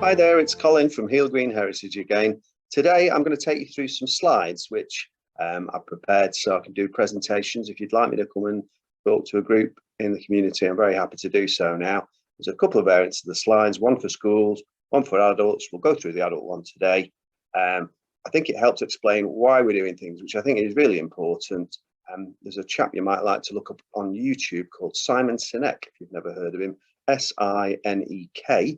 Hi there, it's Colin from Heel Green Heritage again. Today I'm going to take you through some slides which I've prepared so I can do presentations. If you'd like me to come and talk to a group in the community, I'm very happy to do so now. There's a couple of variants of the slides, one for schools, one for adults. We'll go through the adult one today. I think it helps explain why we're doing things, which I think is really important. There's a chap you might like to look up on YouTube called Simon Sinek, if you've never heard of him, S-I-N-E-K.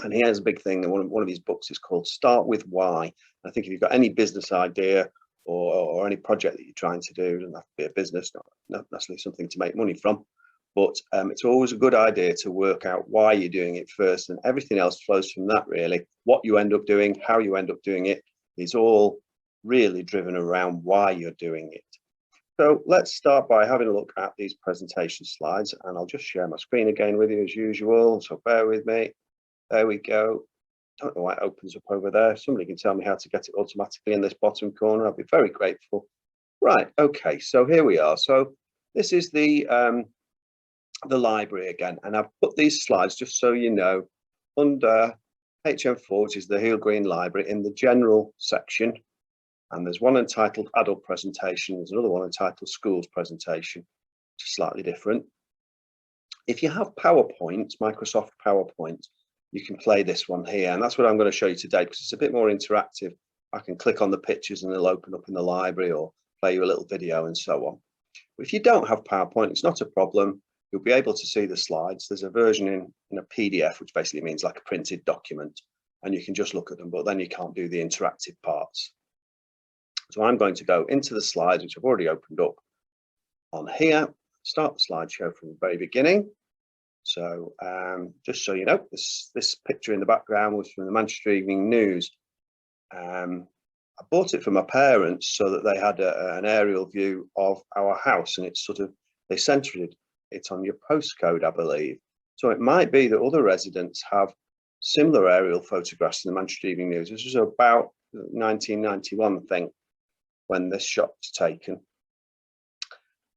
And he has a big thing, and one of his books is called Start With Why. I think if you've got any business idea or any project that you're trying to do, it doesn't have to be a business, not necessarily something to make money from, but it's always a good idea to work out why you're doing it first, and everything else flows from that really. What you end up doing, how you end up doing it, is all really driven around why you're doing it. So let's start by having a look at these presentation slides, and I'll just share my screen again with you as usual, so bear with me. There we go. Don't know why it opens up over there. Somebody can tell me how to get it automatically in this bottom corner. I'll be very grateful. Right, okay, so here we are. So this is the library again, and I've put these slides, just so you know, under HM4, which is the Heel Green Library, in the general section. And there's one entitled Adult Presentation. There's another one entitled Schools Presentation, which is slightly different. If you have PowerPoint, Microsoft PowerPoint, you can play this one here, and that's what I'm going to show you today because it's a bit more interactive. I can click on the pictures and they'll open up in the library, or play you a little video and so on. If you don't have PowerPoint, it's not a problem. You'll be able to see the slides. There's a version in a PDF, which basically means like a printed document, and you can just look at them, but then you can't do the interactive parts. So I'm going to go into the slides, which I've already opened up on here. Start the slideshow from the very beginning. So just so you know, this picture in the background was from the Manchester Evening News. I bought it for my parents so that they had an aerial view of our house, and it's sort of, they centered it on your postcode, I believe. So it might be that other residents have similar aerial photographs in the Manchester Evening News. This was about 1991, I think, when this shot was taken.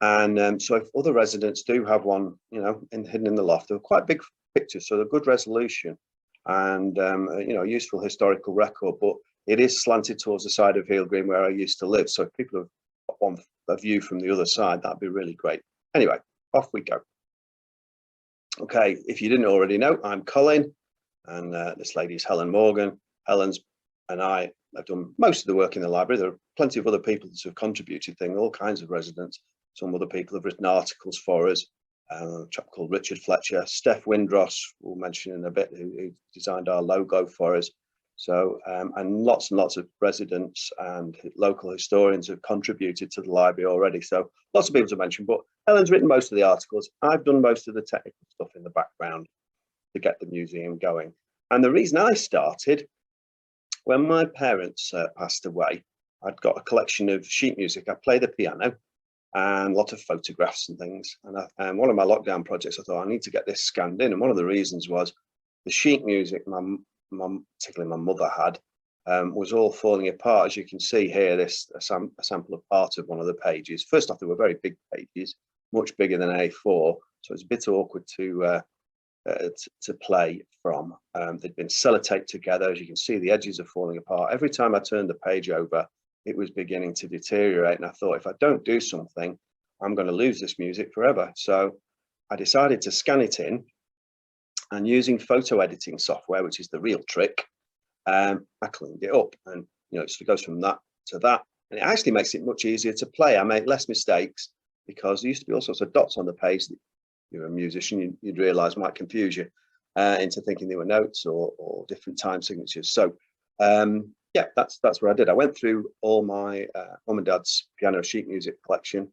And so if other residents do have one, you know, hidden in the loft, they're quite big pictures, so they're good resolution and, you know, useful historical record, but it is slanted towards the side of Heel Green where I used to live. So if people have got a view from the other side, that'd be really great. Anyway, off we go. Okay, if you didn't already know, I'm Colin, and this lady's Helen Morgan. Helen's and I have done most of the work in the library. There are plenty of other people that have contributed things, all kinds of residents. Some other people have written articles for us. A chap called Richard Fletcher, Steph Windross, we'll mention in a bit, who designed our logo for us. So, and lots of residents and local historians have contributed to the library already. So lots of people to mention, but Helen's written most of the articles. I've done most of the technical stuff in the background to get the museum going. And the reason I started, when my parents passed away, I'd got a collection of sheet music. I play the piano, and a lot of photographs and things. And one of my lockdown projects, I thought I need to get this scanned in. And one of the reasons was the sheet music particularly my mother had, was all falling apart. As you can see here, this a sample of part of one of the pages. First off, they were very big pages, much bigger than A4. So it's a bit awkward to play from. They'd been sellotaped together. As you can see, the edges are falling apart. Every time I turned the page over, it was beginning to deteriorate, and I thought, if I don't do something, I'm going to lose this music forever. So I decided to scan it in, and using photo editing software, which is the real trick, I cleaned it up, and you know, it sort of goes from that to that, and it actually makes it much easier to play. I make less mistakes because there used to be all sorts of dots on the page that you're a musician, you'd realize might confuse you into thinking they were notes or different time signatures. So yeah, that's what I did. I went through all my mum and dad's piano sheet music collection,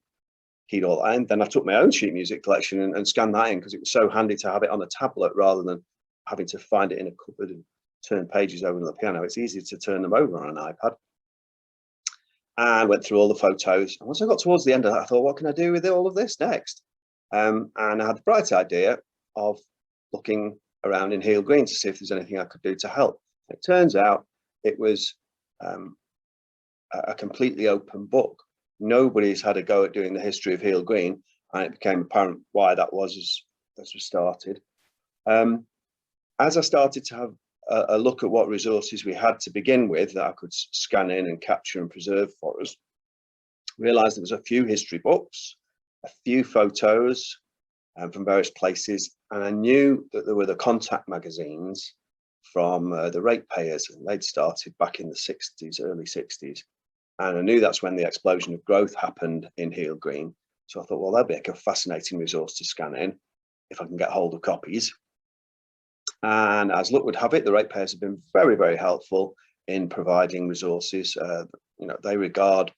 keyed all that in. Then I took my own sheet music collection and scanned that in, because it was so handy to have it on a tablet rather than having to find it in a cupboard and turn pages over on the piano. It's easy to turn them over on an iPad. And went through all the photos. And once I got towards the end of that, I thought, what can I do with all of this next? And I had the bright idea of looking around in Heel Green to see if there's anything I could do to help. It turns out it was a completely open book. nobody's had a go at doing the history of Heel Green, and it became apparent why that was as we started. As I started to have a look at what resources we had to begin with that I could scan in and capture and preserve for us, realised there was a few history books, a few photos from various places, and I knew that there were the contact magazines from the ratepayers, and they'd started back in the 60s, early 60s, and I knew that's when the explosion of growth happened in Heel Green. So I thought, well, that'd be a fascinating resource to scan in if I can get hold of copies. And as luck would have it, the ratepayers have been very, very helpful in providing resources. You know, they regard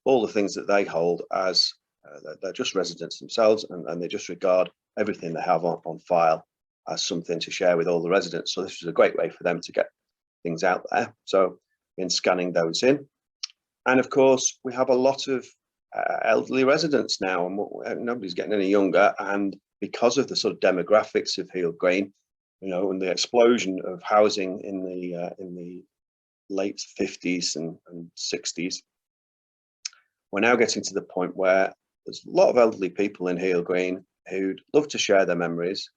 all the things that they hold as they're just residents themselves, and they just regard everything they have on file as something to share with all the residents. So this was a great way for them to get things out there. So been scanning those in. And of course, we have a lot of elderly residents now, and nobody's getting any younger. And because of the sort of demographics of Heel Green, you know, and the explosion of housing in the late 50s and 60s, we're now getting to the point where there's a lot of elderly people in Heel Green who'd love to share their memories,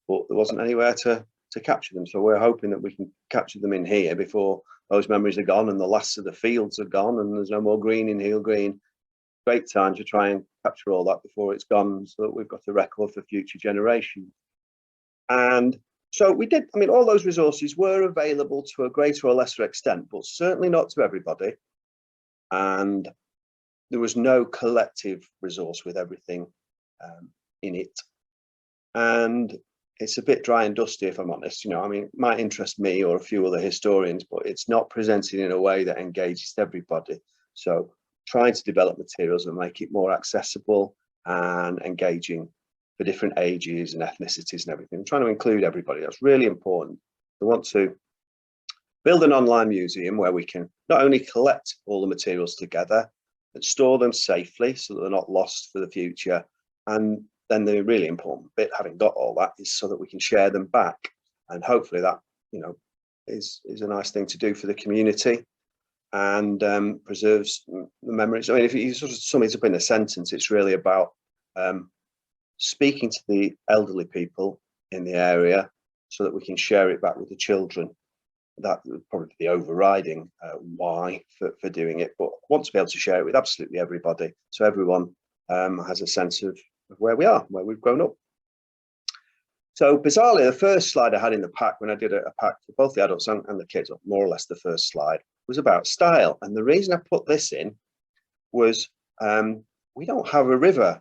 but there wasn't anywhere to capture them. So we're hoping that we can capture them in here before those memories are gone and the last of the fields are gone and there's no more green in Heel Green. Great time to try and capture all that before it's gone, so that we've got a record for future generations. And so we did, I mean, all those resources were available to a greater or lesser extent, but certainly not to everybody. And there was no collective resource with everything in it. And it's a bit dry and dusty, if I'm honest. You know, I mean, it might interest me or a few other historians, but it's not presented in a way that engages everybody. So trying to develop materials and make it more accessible and engaging for different ages and ethnicities and everything, trying to include everybody. That's really important. We want to build an online museum where we can not only collect all the materials together, but store them safely so that they're not lost for the future. And then the really important bit, having got all that, is so that we can share them back. And hopefully that, you know, is a nice thing to do for the community and preserves the memories. I mean, if you sort of sum it up in a sentence, it's really about speaking to the elderly people in the area so that we can share it back with the children. That would probably be the overriding why for doing it, but I want to be able to share it with absolutely everybody, so everyone has a sense of where we are, where we've grown up. So bizarrely, the first slide I had in the pack when I did a pack for both the adults and the kids, or more or less the first slide, was about style. And the reason I put this in was we don't have a river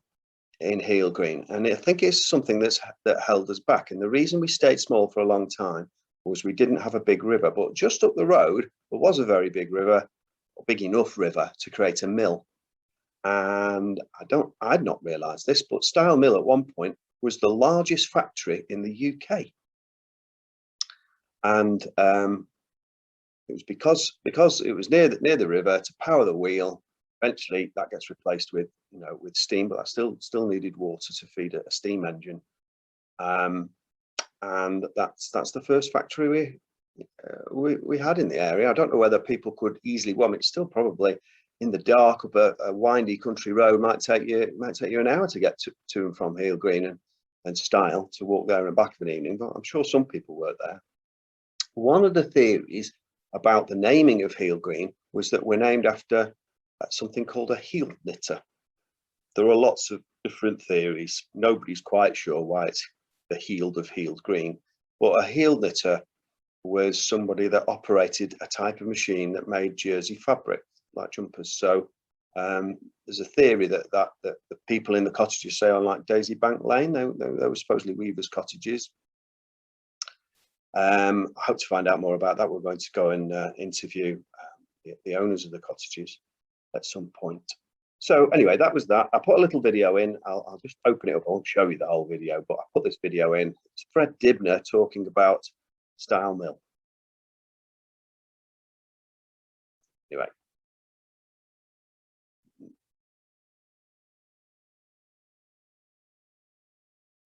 in Heel Green, and I think it's something that held us back. And the reason we stayed small for a long time was we didn't have a big river, but just up the road there was a very big river, a big enough river to create a mill. And I'd not realised this, but Style Mill at one point was the largest factory in the UK. And it was because it was near the river to power the wheel. Eventually that gets replaced with, you know, with steam, but that still needed water to feed a steam engine. And that's the first factory we had in the area. I don't know whether people could easily, well, it's still probably in the dark up a windy country road, might take you an hour to get to and from Heel Green and Style, to walk there and back of an evening, but I'm sure some people were there. One of the theories about the naming of Heel Green was that we're named after something called a heel knitter. There are lots of different theories. Nobody's quite sure why it's the Heald of Heel Green, but a heel knitter was somebody that operated a type of machine that made jersey fabric, like jumpers. So there's a theory that the people in the cottages, say on like Daisy Bank Lane, they were supposedly weavers' cottages. I hope to find out more about that. We're going to go and interview the owners of the cottages at some point. So anyway, that was that. I put a little video in. I'll just open it up. I won't show you the whole video, but I put this video in. It's Fred Dibner talking about Style Mill. Anyway.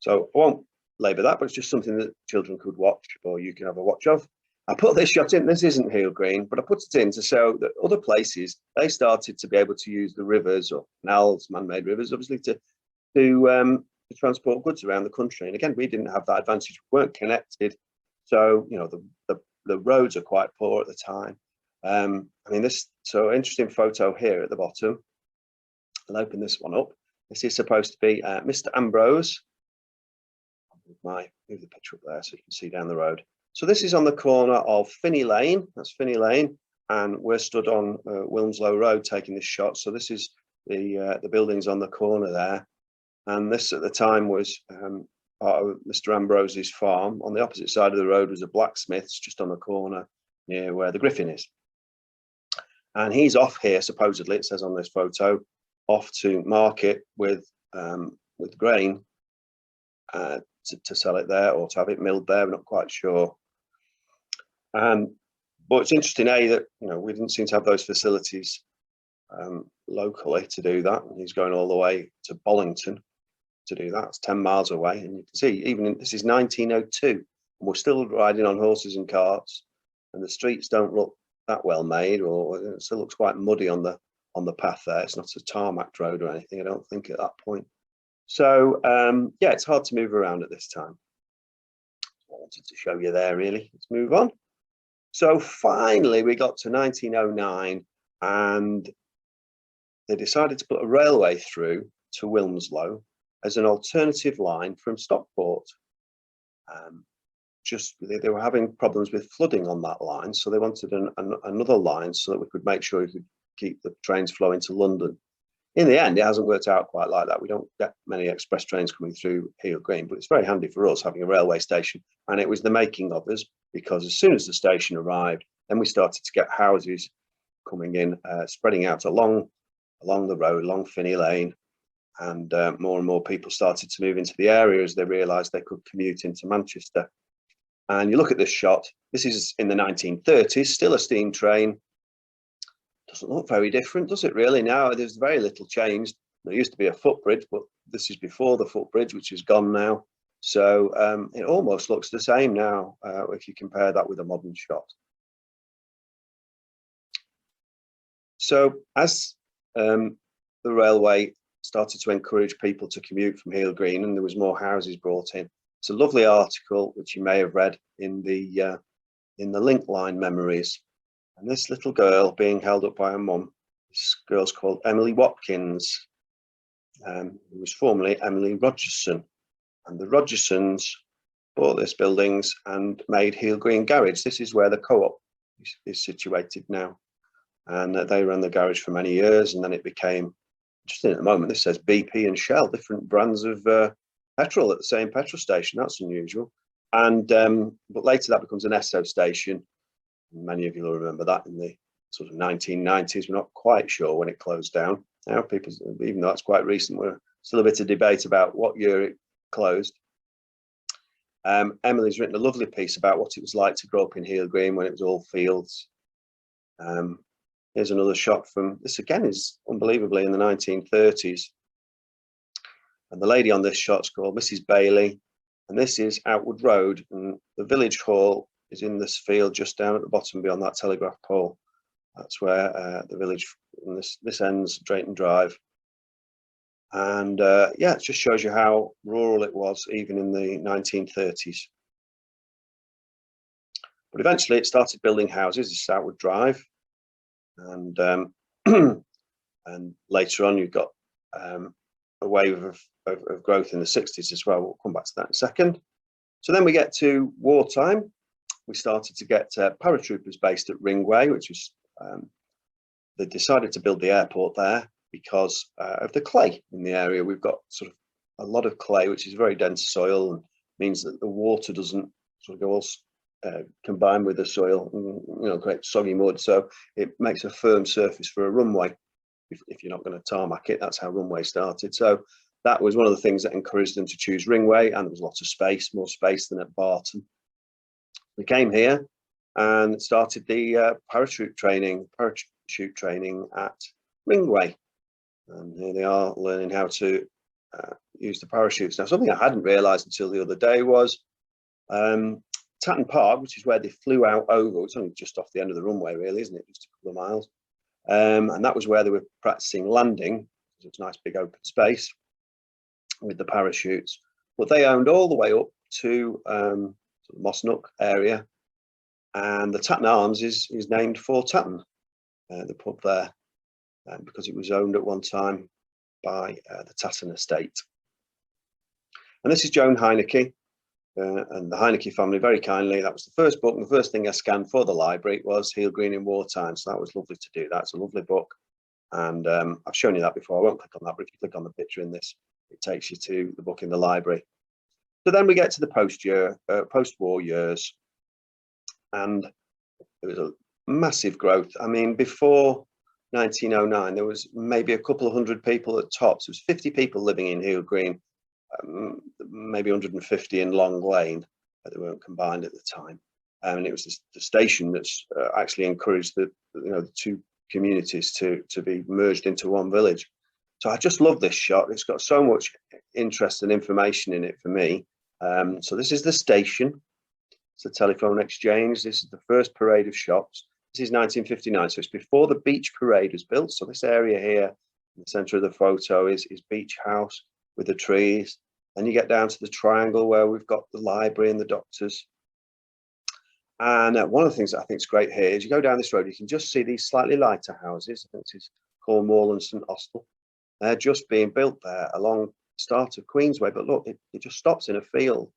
So I won't labour that, but it's just something that children could watch, or you can have a watch of. I put this shot in. This isn't Heel Green, but I put it in to show that other places, they started to be able to use the rivers or canals, man-made rivers, obviously, to transport goods around the country. And again, we didn't have that advantage. We weren't connected. So, you know, the roads are quite poor at the time. I mean, so interesting photo here at the bottom. I'll open this one up. This is supposed to be Mr. Ambrose. Move the picture up there so you can see down the road. So this is on the corner of Finney Lane. That's Finney Lane, and we're stood on Wilmslow Road taking this shot. So this is the buildings on the corner there, and this at the time was part of Mr. Ambrose's farm. On the opposite side of the road was a blacksmith's just on the corner near where the Griffin is. And he's off here, supposedly, it says on this photo, off to market with grain to sell it there or to have it milled there. We're not quite sure. But it's interesting, that we didn't seem to have those facilities locally to do that. And he's going all the way to Bollington to do that. It's 10 miles away, and you can see this is 1902, and we're still riding on horses and carts, and the streets don't look that well made, or it still looks quite muddy on the path there. It's not a tarmac road or anything, I don't think, at that point. So yeah, it's hard to move around at this time. I wanted to show you there, really. Let's move on. So finally we got to 1909, and they decided to put a railway through to Wilmslow as an alternative line from Stockport. They were having problems with flooding on that line, so they wanted another line so that we could make sure we could keep the trains flowing to London. In the end, it hasn't worked out quite like that. We don't get many express trains coming through Heel Green, but it's very handy for us having a railway station. And it was the making of us, because as soon as the station arrived, then we started to get houses coming in, spreading out along the road, along Finney Lane, and more and more people started to move into the area as they realised they could commute into Manchester. And you look at this shot, this is in the 1930s, still a steam train. Doesn't look very different, does it really? Now there's very little changed. There used to be a footbridge, but this is before the footbridge, which is gone now. So it almost looks the same now if you compare that with a modern shot. So as the railway started to encourage people to commute from Heel Green, and there was more houses brought in, it's a lovely article which you may have read in the Link Line Memories. And this little girl being held up by her mum, this girl's called Emily Watkins, who was formerly Emily Rogerson. And the Rogersons bought this buildings and made Heel Green Garage. This is where the co-op is situated now. And they ran the garage for many years, and then it became, interesting at the moment, this says BP and Shell, different brands of petrol at the same petrol station. That's unusual. And but later that becomes an Esso station. Many of you will remember that in the sort of 1990s. We're not quite sure when it closed down. Now people, even though it's quite recent, we're still a bit of debate about what year it closed. Emily's written a lovely piece about what it was like to grow up in Heel Green when it was all fields. Here's another shot from, this again is unbelievably in the 1930s. And the lady on this shot's called Mrs. Bailey. And this is Outwood Road, and the village hall is in this field just down at the bottom beyond that telegraph pole. That's where the village, and this ends Drayton Drive. And yeah, it just shows you how rural it was even in the 1930s. But eventually it started building houses. This is Outwood Drive. And and later on you've got a wave of growth in the 60s as well. We'll come back to that in a second. So then we get to wartime. We started to get paratroopers based at Ringway, which was, they decided to build the airport there because of the clay in the area. We've got sort of a lot of clay, which is very dense soil, and means that the water doesn't sort of go all combine with the soil and, create soggy mud. So it makes a firm surface for a runway. If you're not going to tarmac it, that's how Runway started. So that was one of the things that encouraged them to choose Ringway, and there was lots of space, more space than at Barton. We came here and started the parachute training at Ringway, and here they are learning how to use the parachutes. Now, something I hadn't realised until the other day was Tatton Park, which is where they flew out over. It's only just off the end of the runway, really, isn't it? Just a couple of miles. And that was where they were practicing landing. It was a nice big open space with the parachutes. But they owned all the way up to the Mossnook area. And the Tatton Arms is named for Tatton, the pub there, because it was owned at one time by the Tatton estate. And this is Joan Heineke and the Heineke family, very kindly. That was the first book, and the first thing I scanned for the library was Heel Green in Wartime. So that was lovely to do. That's a lovely book. And I've shown you that before. I won't click on that, but if you click on the picture in this, it takes you to the book in the library. So then we get to the post-war years, and there was a massive growth. I mean, before 1909, there was maybe a couple of hundred people at tops. There was 50 people living in Heel Green, maybe 150 in Long Lane, but they weren't combined at the time. And it was the station that's actually encouraged the two communities to be merged into one village. So I just love this shot. It's got so much interest and information in it for me. So this is the station. It's a telephone exchange. This is the first parade of shops. This is 1959, so it's before the beach parade was built. So this area here in the centre of the photo is Beach House with the trees. Then you get down to the triangle where we've got the library and the doctors. And one of the things that I think is great here is you go down this road, you can just see these slightly lighter houses. I think this is Cornwall and St Austell. They're just being built there along the start of Queensway. But look, it just stops in a field.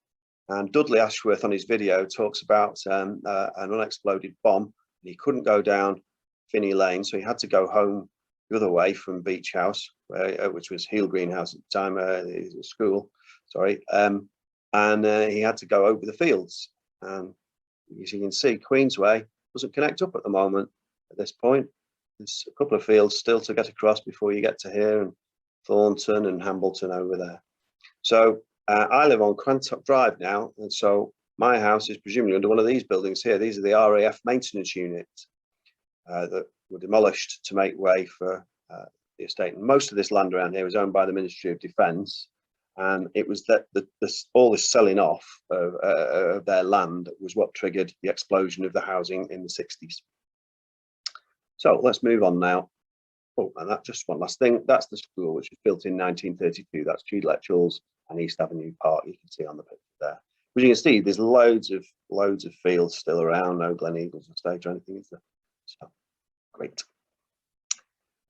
And Dudley Ashworth on his video talks about an unexploded bomb. He couldn't go down Finney Lane, so he had to go home the other way from Beach House, which was Heel Green House at the time, school, sorry. And he had to go over the fields. And as you can see, Queensway doesn't connect up at the moment at this point. There's a couple of fields still to get across before you get to here, and Thornton and Hambleton over there. So I live on Crantock Drive now, and so my house is presumably under one of these buildings here. These are the RAF maintenance units that were demolished to make way for the estate. And most of this land around here was owned by the Ministry of Defence, and it was that all this selling off of their land was what triggered the explosion of the housing in the 60s. So let's move on now. Oh, and that's just one last thing. That's the school, which was built in 1932. That's Jude Letchall's and East Avenue Park. You can see on the picture there. But you can see there's loads of fields still around. No Glen Eagles estate or anything, is there? So great.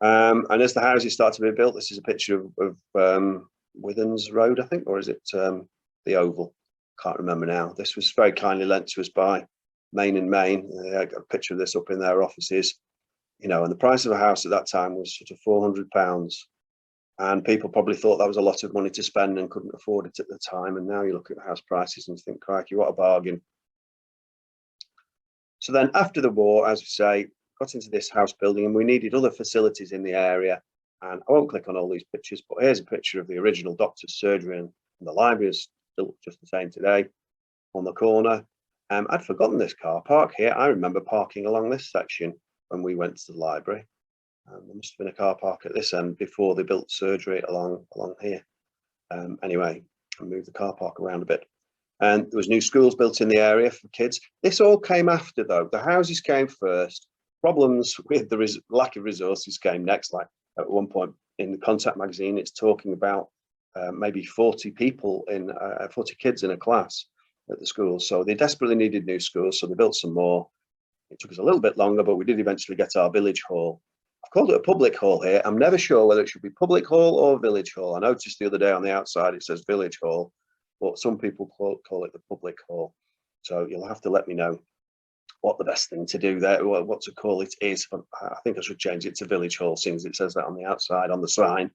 And as the houses start to be built, this is a picture of Withens Road, I think, or is it the Oval? Can't remember now. This was very kindly lent to us by Main and Main. I got a picture of this up in their offices. You know, and the price of a house at that time was sort of £400. And people probably thought that was a lot of money to spend and couldn't afford it at the time. And now you look at house prices and think, crikey, what a bargain. So then after the war, as we say, got into this house building and we needed other facilities in the area. And I won't click on all these pictures, but here's a picture of the original doctor's surgery, and the library is still just the same today on the corner. I'd forgotten this car park here. I remember parking along this section when we went to the library. There must have been a car park at this end before they built surgery along here. Anyway, I moved the car park around a bit. And there was new schools built in the area for kids. This all came after, though. The houses came first. Problems with the lack of resources came next. Like at one point in the Contact magazine, it's talking about maybe 40 people 40 kids in a class at the school. So they desperately needed new schools, so they built some more. It took us a little bit longer, but we did eventually get our village hall. I've called it a public hall here. I'm never sure whether it should be public hall or village hall. I noticed the other day on the outside it says village hall, but some people call it the public hall. So you'll have to let me know what the best thing to do there, what to call it is. I think I should change it to village hall, since it says that on the outside on the sign.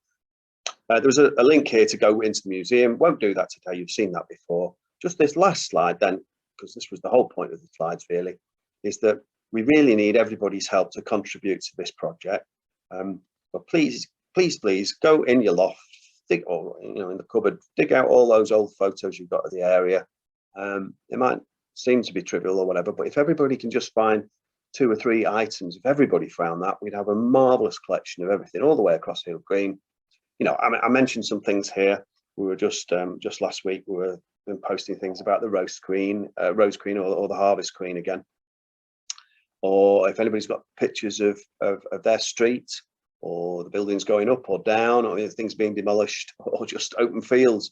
There's a link here to go into the museum. Won't do that today. You've seen that before. Just this last slide then, because this was the whole point of the slides really, is that we really need everybody's help to contribute to this project. But please go in your loft, dig, or in the cupboard, dig out all those old photos you've got of the area. It might seem to be trivial or whatever, but if everybody can just find 2 or 3 items, if everybody found that, we'd have a marvelous collection of everything all the way across Heel Green. I mentioned some things here. We were just last week we were been posting things about the Rose Queen or the Harvest Queen again. Or if anybody's got pictures of their street, or the buildings going up or down, or things being demolished, or just open fields,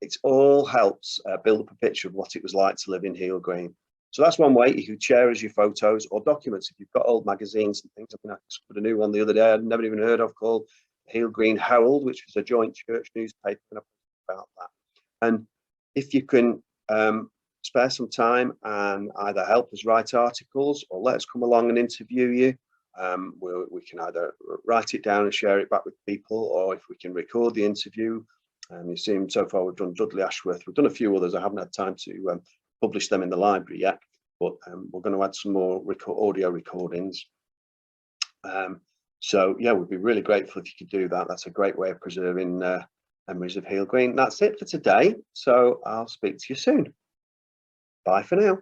it all helps build up a picture of what it was like to live in Heel Green. So that's one way. You can share as your photos or documents. If you've got old magazines and things, I mean, I discovered a new one the other day I'd never even heard of, called Heel Green Herald, which was a joint church newspaper, and I posted about that. And if you can spare some time and either help us write articles or let us come along and interview you, we can either write it down and share it back with people, or if we can record the interview. You've seen so far we've done Dudley Ashworth, we've done a few others. I haven't had time to publish them in the library yet, but we're going to add some more audio recordings. So yeah, we'd be really grateful if you could do that. That's a great way of preserving memories of Heel Green. That's it for today, so I'll speak to you soon. Bye for now.